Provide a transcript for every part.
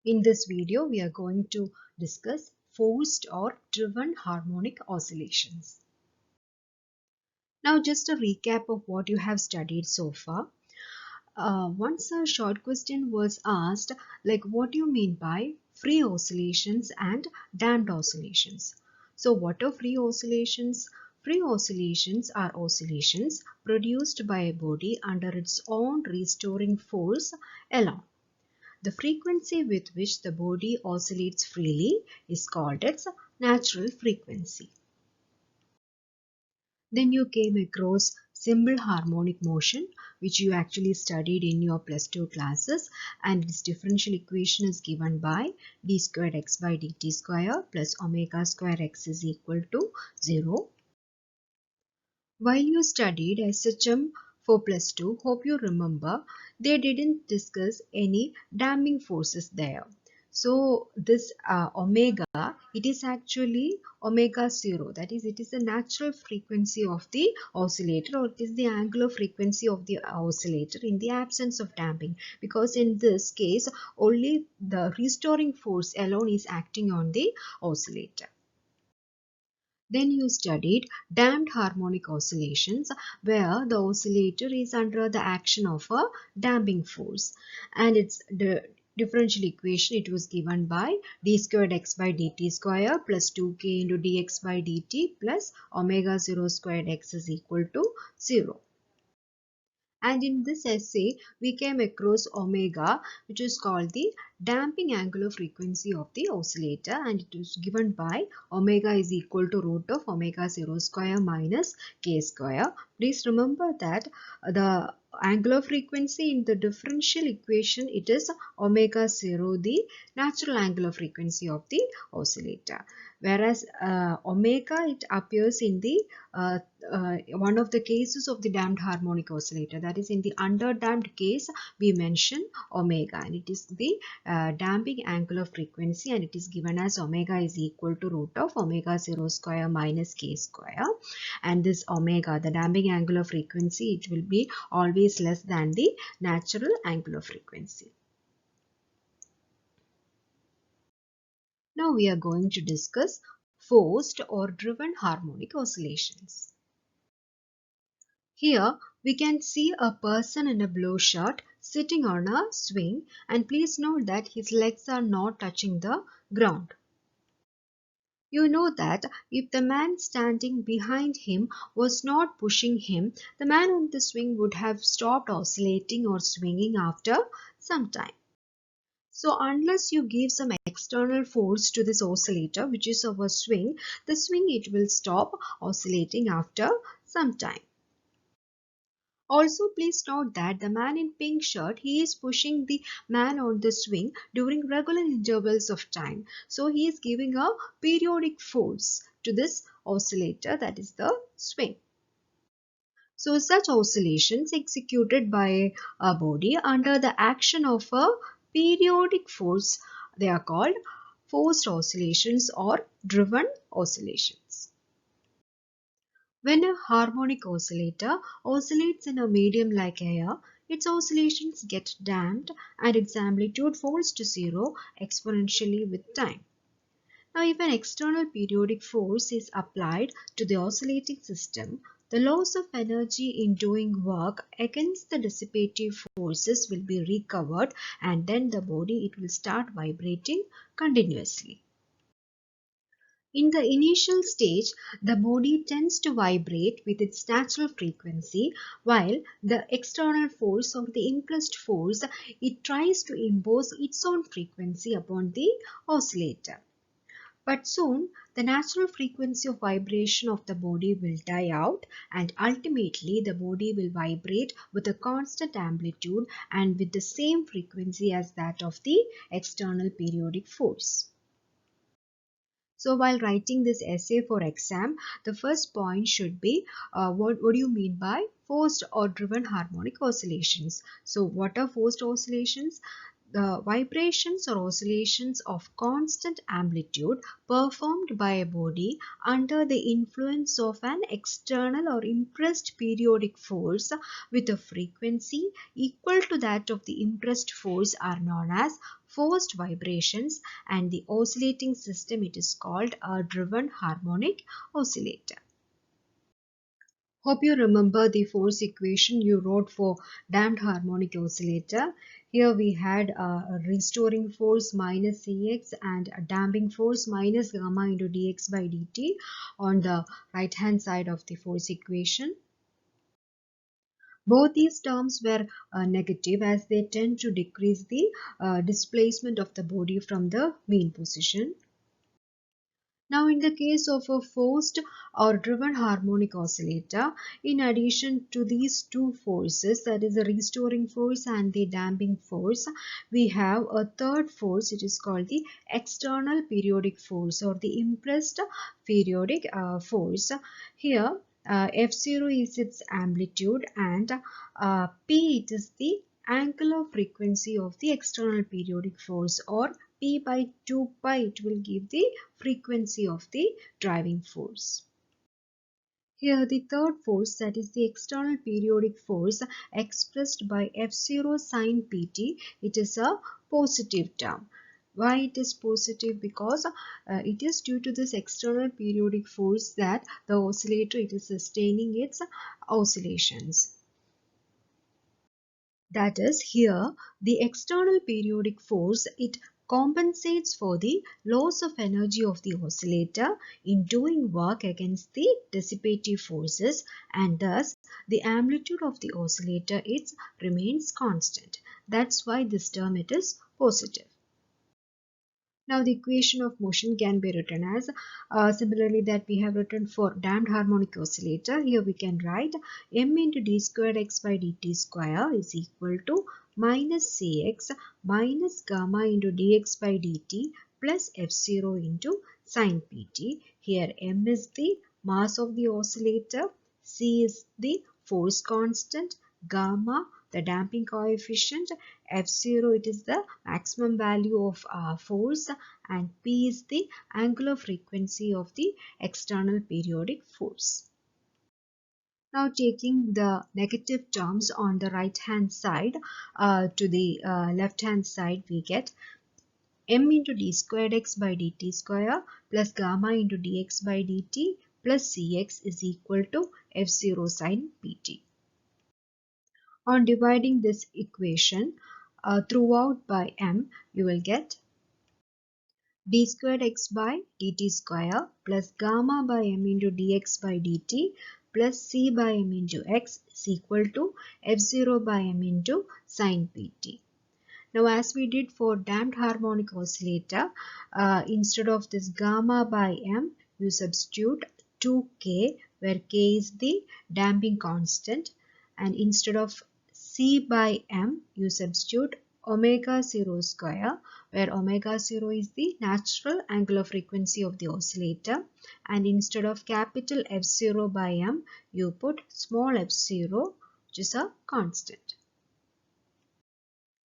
In this video, we are going to discuss forced or driven harmonic oscillations. Now, just a recap of what you have studied so far. Once a short question was asked, like what do you mean by free oscillations and damped oscillations? So, what are free oscillations? Free oscillations are oscillations produced by a body under its own restoring force alone. The frequency with which the body oscillates freely is called its natural frequency. Then you came across simple harmonic motion, which you actually studied in your +2 classes, and its differential equation is given by d squared x by dt square plus omega square x is equal to 0. While you studied SHM for +2, hope you remember, they didn't discuss any damping forces there. So this omega, it is actually omega 0. That is, it is the natural frequency of the oscillator, or it is the angular frequency of the oscillator in the absence of damping. Because in this case, only the restoring force alone is acting on the oscillator. Then you studied damped harmonic oscillations, where the oscillator is under the action of a damping force, and its the differential equation, it was given by d squared x by dt square plus 2k into dx by dt plus omega 0 squared x is equal to 0. And in this essay, we came across omega, which is called the damping angular frequency of the oscillator, and it is given by omega is equal to root of omega 0 square minus k square. Please remember that the angular frequency in the differential equation, it is omega 0, the natural angular frequency of the oscillator. Whereas omega, it appears in the one of the cases of the damped harmonic oscillator, that is in the underdamped case we mention omega, and it is the damping angular frequency, and it is given as omega is equal to root of omega 0 square minus k square. And this omega, the damping angular frequency, it will be always less than the natural angular frequency. Now we are going to discuss forced or driven harmonic oscillations. Here we can see a person in a blue shirt sitting on a swing, and please note that his legs are not touching the ground. You know that if the man standing behind him was not pushing him, the man on the swing would have stopped oscillating or swinging after some time. So unless you give some external force to this oscillator, which is our swing, the swing, it will stop oscillating after some time. Also, please note that the man in pink shirt, he is pushing the man on the swing during regular intervals of time. So he is giving a periodic force to this oscillator, that is the swing. So such oscillations executed by a body under the action of a periodic force, they are called forced oscillations or driven oscillations. When a harmonic oscillator oscillates in a medium like air, its oscillations get damped and its amplitude falls to zero exponentially with time. Now, if an external periodic force is applied to the oscillating system, the loss of energy in doing work against the dissipative forces will be recovered, and then the body, it will start vibrating continuously. In the initial stage, the body tends to vibrate with its natural frequency, while the external force or the impressed force, it tries to impose its own frequency upon the oscillator. But soon, the natural frequency of vibration of the body will die out, and ultimately the body will vibrate with a constant amplitude and with the same frequency as that of the external periodic force. So while writing this essay for exam, the first point should be what do you mean by forced or driven harmonic oscillations? So what are forced oscillations? The vibrations or oscillations of constant amplitude performed by a body under the influence of an external or impressed periodic force with a frequency equal to that of the impressed force are known as forced vibrations, and the oscillating system it is called a driven harmonic oscillator. Hope you remember the force equation you wrote for damped harmonic oscillator. Here we had a restoring force minus Cx and a damping force minus gamma into dx by dt on the right hand side of the force equation. Both these terms were negative as they tend to decrease the displacement of the body from the mean position. Now, in the case of a forced or driven harmonic oscillator, in addition to these two forces, that is the restoring force and the damping force, we have a third force, it is called the external periodic force or the impressed periodic force. Here, F0 is its amplitude and P it is the angular frequency of the external periodic force, or P by 2 pi it will give the frequency of the driving force. Here the third force, that is the external periodic force expressed by F0 sine Pt, it is a positive term. Why it is positive? Because it is due to this external periodic force that the oscillator it is sustaining its oscillations. That is, here the external periodic force it compensates for the loss of energy of the oscillator in doing work against the dissipative forces, and thus the amplitude of the oscillator it remains constant. That's why this term it is positive. Now the equation of motion can be written as similarly that we have written for damped harmonic oscillator. Here we can write m into d squared x by dt square is equal to minus cx minus gamma into dx by dt plus f0 into sine pt. Here m is the mass of the oscillator, c is the force constant, gamma the damping coefficient, F0 it is the maximum value of force, and P is the angular frequency of the external periodic force. Now taking the negative terms on the right hand side to the left hand side, we get m into d squared x by dt square plus gamma into dx by dt plus cx is equal to F0 sine pt. On dividing this equation throughout by m, you will get d squared x by dt square plus gamma by m into dx by dt plus c by m into x is equal to f0 by m into sine pt. Now as we did for damped harmonic oscillator, instead of this gamma by m, you substitute 2k where k is the damping constant, and instead of c by m, you substitute omega 0 square where omega 0 is the natural angular frequency of the oscillator, and instead of capital F0 by m, you put small f0 which is a constant.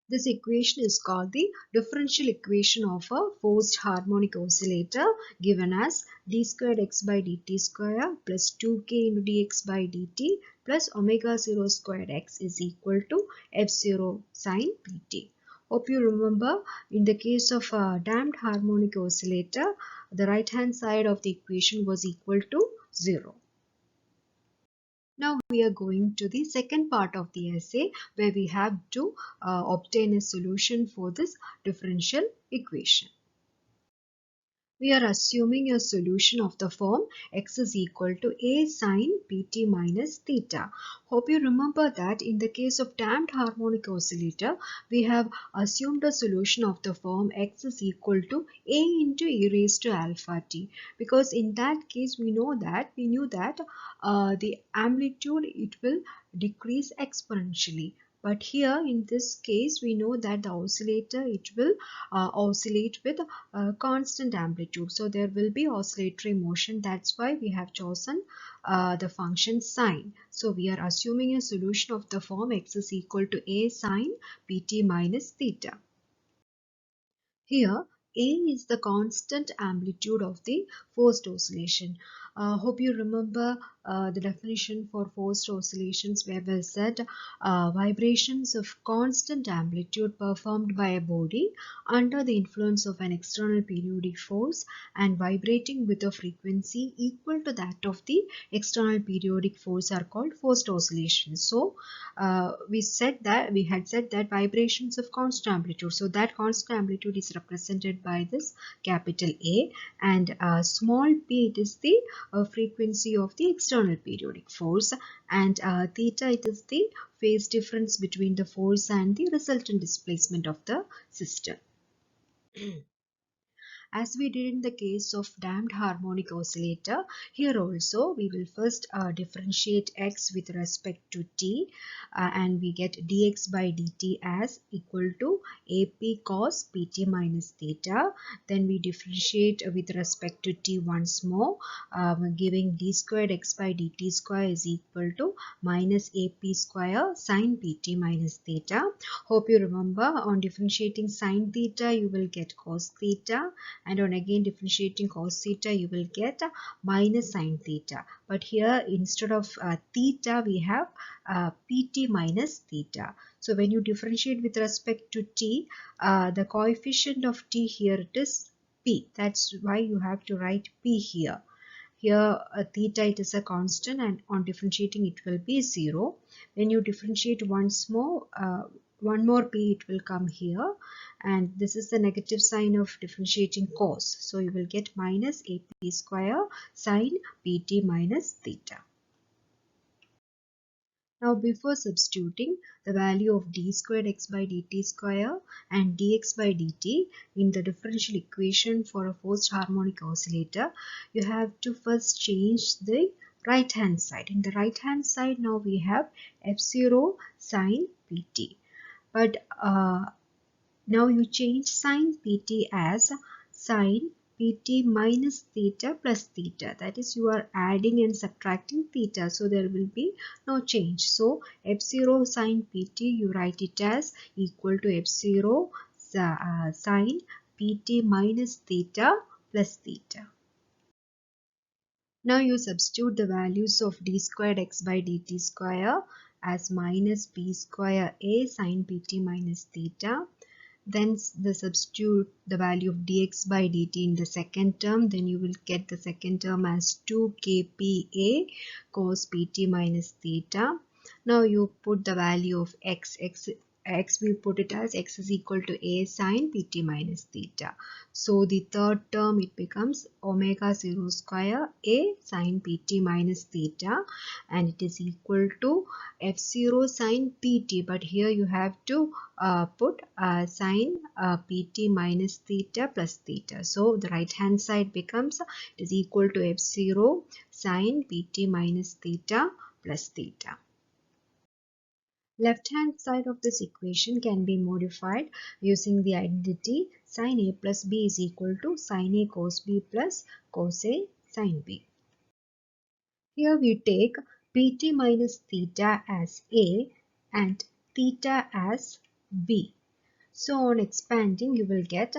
This equation is called the differential equation of a forced harmonic oscillator, given as d squared x by dt square plus 2k into dx by dt plus omega 0 squared x is equal to f0 sine pt. Hope you remember, in the case of a damped harmonic oscillator, the right hand side of the equation was equal to 0. Now we are going to the second part of the essay where we have to obtain a solution for this differential equation. We are assuming a solution of the form x is equal to a sine pt minus theta. Hope you remember that in the case of damped harmonic oscillator, we have assumed a solution of the form x is equal to a into e raised to alpha t, because in that case we knew that the amplitude it will decrease exponentially. But here in this case we know that the oscillator it will oscillate with constant amplitude, so there will be oscillatory motion. That's why we have chosen the function sine. So we are assuming a solution of the form x is equal to a sine pt minus theta. Here a is the constant amplitude of the forced oscillation. Hope you remember the definition for forced oscillations, where we said vibrations of constant amplitude performed by a body under the influence of an external periodic force and vibrating with a frequency equal to that of the external periodic force are called forced oscillations. So we had said that vibrations of constant amplitude. So that constant amplitude is represented by this capital A, and small p, it is the frequency of the external periodic force, and theta, it is the phase difference between the force and the resultant displacement of the system. As we did in the case of damped harmonic oscillator, here also we will first differentiate x with respect to t, and we get dx by dt as equal to ap cos pt minus theta. Then we differentiate with respect to t once more, giving d squared x by dt square is equal to minus ap square sin pt minus theta. Hope you remember, on differentiating sin theta you will get cos theta, and on again differentiating cos theta you will get minus sin theta. But here instead of theta we have pt minus theta. So when you differentiate with respect to t, the coefficient of t here, it is p. That's why you have to write p here. Here theta, it is a constant, and on differentiating it will be 0. When you differentiate once more, one more p, it will come here, and this is the negative sign of differentiating cos. So you will get minus ap square sin pt minus theta. Now before substituting the value of d squared x by dt square and dx by dt in the differential equation for a forced harmonic oscillator, you have to first change the right hand side. In the right hand side now we have f0 sin pt. But now you change sin pt as sin pt minus theta plus theta. That is, you are adding and subtracting theta, so there will be no change. So f0 sin pt, you write it as equal to f0 sin pt minus theta plus theta. Now you substitute the values of d squared x by dt square as minus p square a sin pt minus theta. Then substitute the value of dx by dt in the second term. Then you will get the second term as 2 kpa cos pt minus theta. Now you put the value of x we put it as x is equal to a sin pt minus theta. So the third term, it becomes omega 0 square a sin pt minus theta, and it is equal to f0 sin pt, but here you have to put sin pt minus theta plus theta. So the right hand side becomes, it is equal to f0 sin pt minus theta plus theta. Left hand side of this equation can be modified using the identity sin a plus b is equal to sin a cos b plus cos a sin b. Here we take pt minus theta as a and theta as b. So on expanding you will get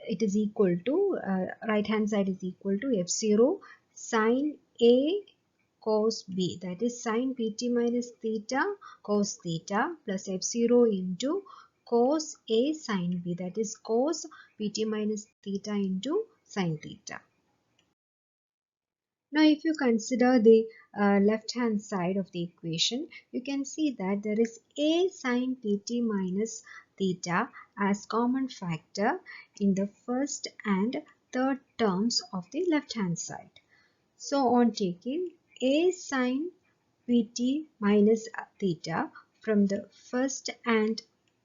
it is equal to right hand side is equal to f0 sin a cos b, that is sin pt minus theta cos theta plus f0 into cos a sin b, that is cos pt minus theta into sin theta. Now if you consider the left hand side of the equation, you can see that there is a sin pt minus theta as common factor in the first and third terms of the left hand side. So on taking a sin pt minus theta from the first and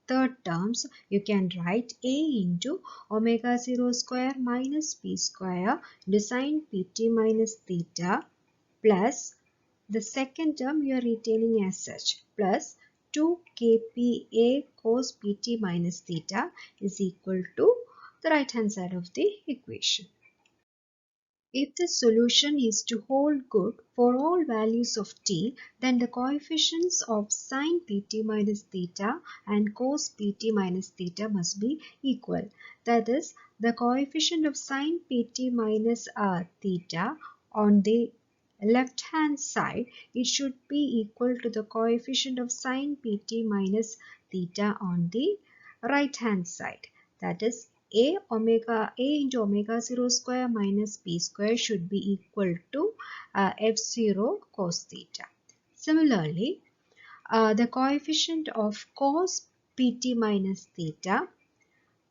third terms, you can write a into omega 0 square minus p square into sin pt minus theta plus the second term you are retaining as such plus 2 kpa cos pt minus theta is equal to the right hand side of the equation. If the solution is to hold good for all values of t, then the coefficients of sin pt minus theta and cos pt minus theta must be equal. That is, the coefficient of sin pt minus theta on the left hand side, it should be equal to the coefficient of sine pt minus theta on the right hand side. That is a into omega 0 square minus p square should be equal to f0 cos theta. Similarly, the coefficient of cos pt minus theta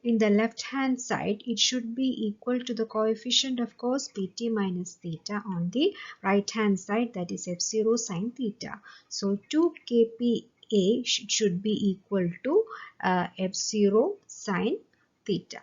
in the left hand side, it should be equal to the coefficient of cos pt minus theta on the right hand side, that is f0 sin theta. So 2 kPa should be equal to f0 sin theta.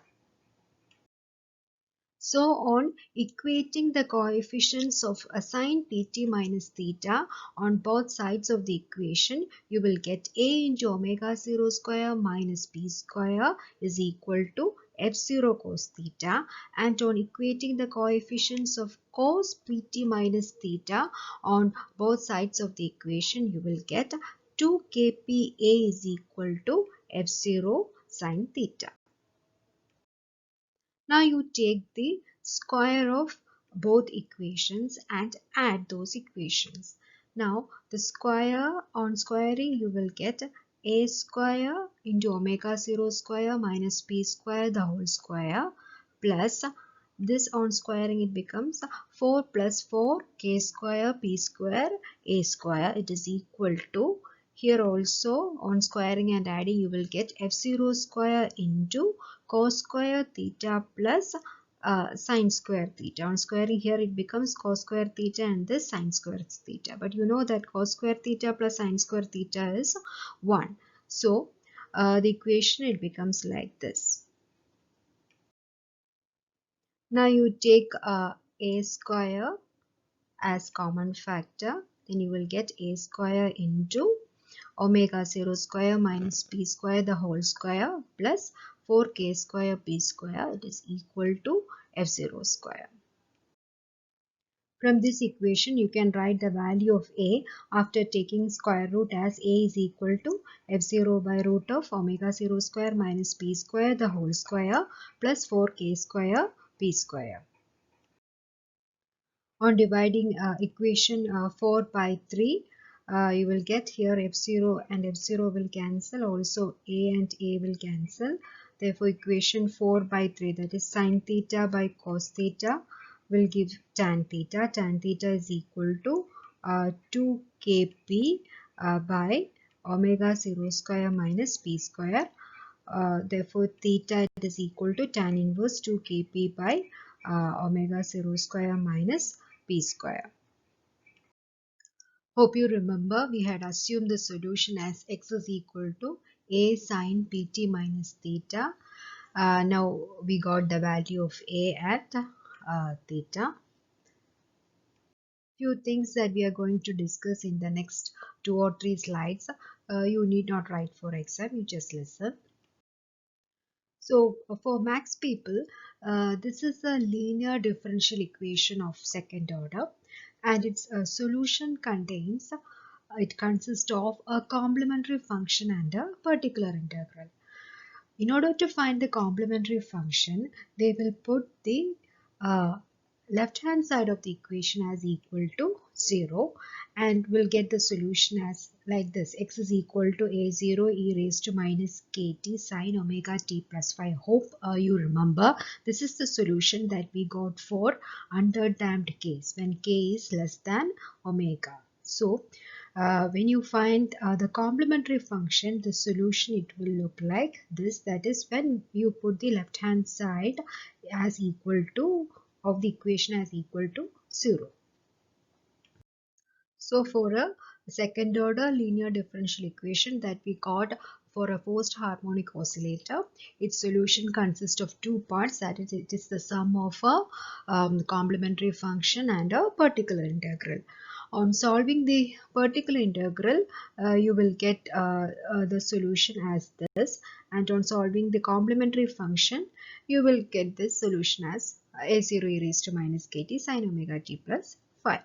So on equating the coefficients of sine pt minus theta on both sides of the equation, you will get a into omega 0 square minus p square is equal to f0 cos theta, and on equating the coefficients of cos pt minus theta on both sides of the equation, you will get 2 kPa is equal to f0 sin theta. Now you take the square of both equations and add those equations. Now the square on squaring, you will get a square into omega 0 square minus p square the whole square, plus this on squaring it becomes 4 plus 4 k square p square a square. It is equal to, here also on squaring and adding, you will get f0 square into cos square theta plus sine square theta. On squaring here it becomes cos square theta and this sine square theta. But you know that cos square theta plus sine square theta is 1. So the equation it becomes like this. Now you take a square as common factor, then you will get a square into omega 0 square minus p square the whole square plus 4k square p square, it is equal to f0 square. From this equation you can write the value of a after taking square root as a is equal to f0 by root of omega 0 square minus p square the whole square plus 4k square p square. On dividing equation 4 by 3, you will get here f0 and f0 will cancel, also a and a will cancel. Therefore equation 4 by 3, that is sin theta by cos theta, will give tan theta. Tan theta is equal to 2 kp by omega 0 square minus p square. Therefore theta is equal to tan inverse 2 kp by omega 0 square minus p square. Hope you remember we had assumed the solution as x is equal to a sine pt minus theta. Now we got the value of a at theta. Few things that we are going to discuss in the next 2 or 3 slides. You need not write for exam, you just listen. So for max people, this is a linear differential equation of second order, and its solution consists of a complementary function and a particular integral. In order to find the complementary function, they will put the left hand side of the equation as equal to 0, and we'll get the solution as like this: x is equal to a0 e raised to minus kt sine omega t plus 5. Hope you remember this is the solution that we got for underdamped case when k is less than omega. So when you find the complementary function, the solution it will look like this. That is when you put the left hand side as equal to of the equation as equal to 0. So for a second order linear differential equation that we got for a forced harmonic oscillator, its solution consists of two parts, that is it is the sum of a complementary function and a particular integral. On solving the particular integral, you will get the solution as this, and on solving the complementary function, you will get this solution as a0 e raised to minus kt sine omega t plus 5.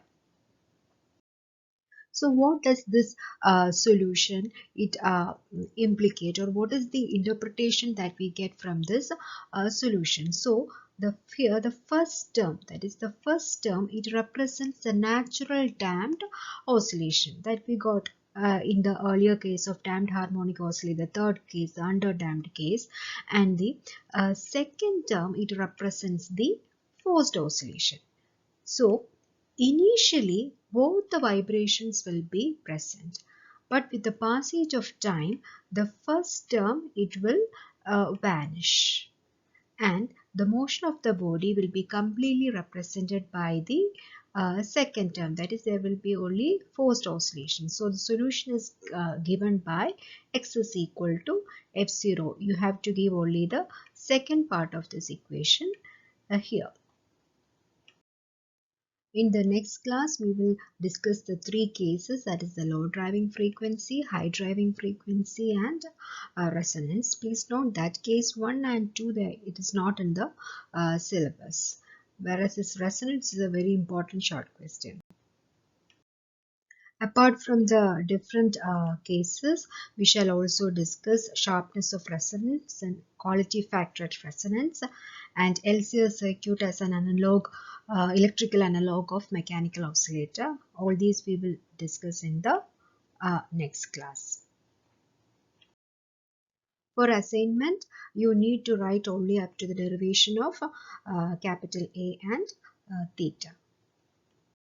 So what does this solution it implicate, or what is the interpretation that we get from this solution? So the first term, that is the first term, it represents the natural damped oscillation that we got in the earlier case of damped harmonic oscillator, the third case, the underdamped case, and the second term, it represents the forced oscillation. So initially both the vibrations will be present, but with the passage of time, the first term, it will vanish, and the motion of the body will be completely represented by the second term, that is there will be only forced oscillation. So the solution is given by x is equal to f0. You have to give only the second part of this equation here. In the next class, we will discuss the three cases, that is the low driving frequency, high driving frequency, and resonance. Please note that case 1 and 2, it is not in the syllabus, whereas this resonance is a very important short question. Apart from the different cases, we shall also discuss sharpness of resonance and quality factor at resonance, and LCR circuit as an analog, electrical analog of mechanical oscillator. All these we will discuss in the next class. For assignment, you need to write only up to the derivation of capital A and theta.